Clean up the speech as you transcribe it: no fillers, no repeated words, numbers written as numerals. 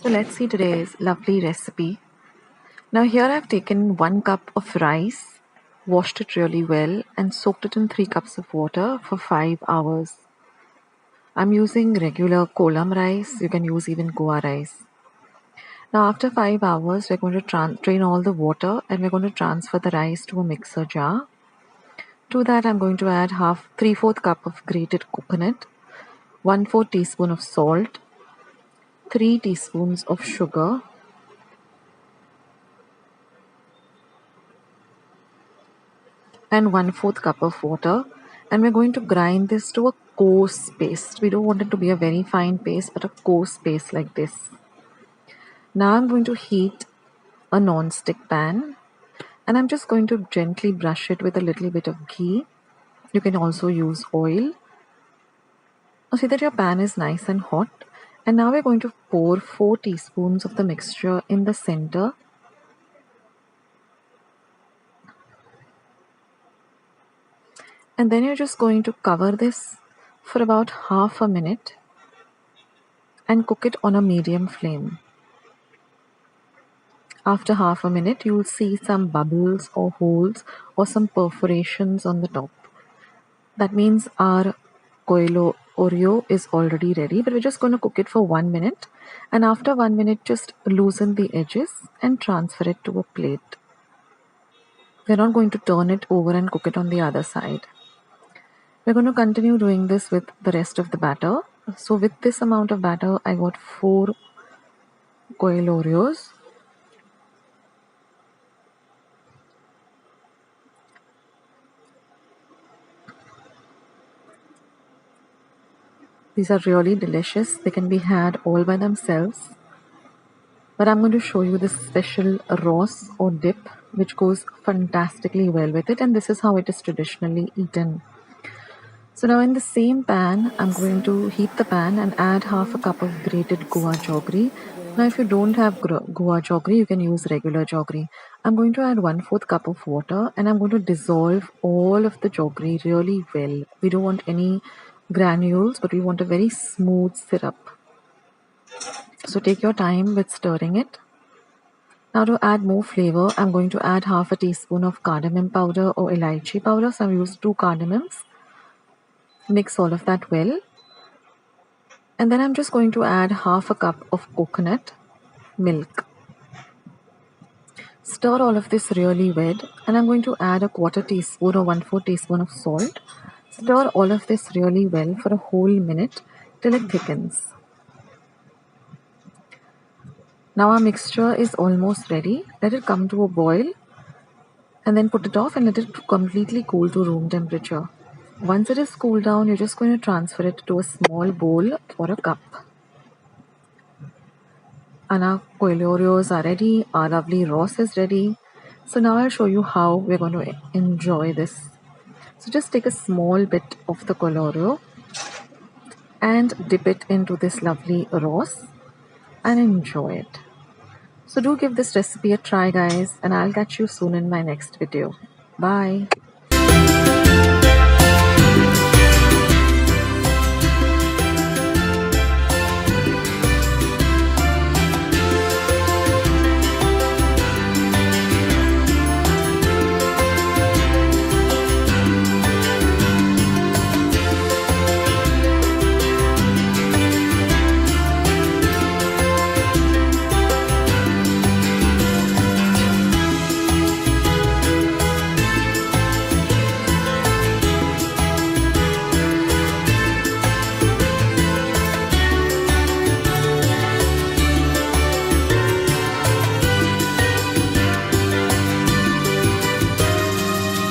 So let's see today's lovely recipe. Now here I've taken 1 cup of rice, washed it really well and soaked it in 3 cups of water for 5 hours. I'm using regular kolam rice, you can use even Goa rice. Now after 5 hours we're going to drain all the water and we're going to transfer the rice to a mixer jar. To that I'm going to add 3/4 cup of grated coconut, 1/4 teaspoon of salt, 3 teaspoons of sugar, and 1/4 cup of water, and we're going to grind this to a coarse paste. We don't want it to be a very fine paste but a coarse paste like this. Now I'm going to heat a non-stick pan and I'm just going to gently brush it with a little bit of ghee. You can also use oil. Now see that your pan is nice and hot, and now we're going to pour 4 teaspoons of the mixture in the center. And then you're just going to cover this for about half a minute and cook it on a medium flame. After half a minute, you will see some bubbles or holes or some perforations on the top. That means our Koiloreo is already ready, but we're just going to cook it for 1 minute. And after 1 minute, just loosen the edges and transfer it to a plate. We're not going to turn it over and cook it on the other side. We're going to continue doing this with the rest of the batter. So with this amount of batter, I got 4 Koiloreos. These are really delicious. They can be had all by themselves. But I'm going to show you this special sauce or dip which goes fantastically well with it, and this is how it is traditionally eaten. So now in the same pan, I'm going to heat the pan and add half a cup of grated Goa jaggery. Now if you don't have Goa jaggery, you can use regular jaggery. I'm going to add 1/4 cup of water and I'm going to dissolve all of the jaggery really well. We don't want any granules, but we want a very smooth syrup. So take your time with stirring it. Now to add more flavor, I'm going to add half a teaspoon of cardamom powder or elaichi powder. So I've used 2 cardamoms. Mix all of that well. And then I'm just going to add half a cup of coconut milk. Stir all of this really well, and I'm going to add a 1/4 teaspoon or 1/4 teaspoon of salt. Stir all of this really well for a whole minute till it thickens. Now our mixture is almost ready. Let it come to a boil and then put it off and let it completely cool to room temperature. Once it is cooled down, you're just going to transfer it to a small bowl or a cup. And our Koiloreos are ready. Our lovely sauce is ready. So now I'll show you how we're going to enjoy this. So just take a small bit of the Koiloreo and dip it into this lovely sauce and enjoy it. So do give this recipe a try, guys, and I'll catch you soon in my next video. Bye.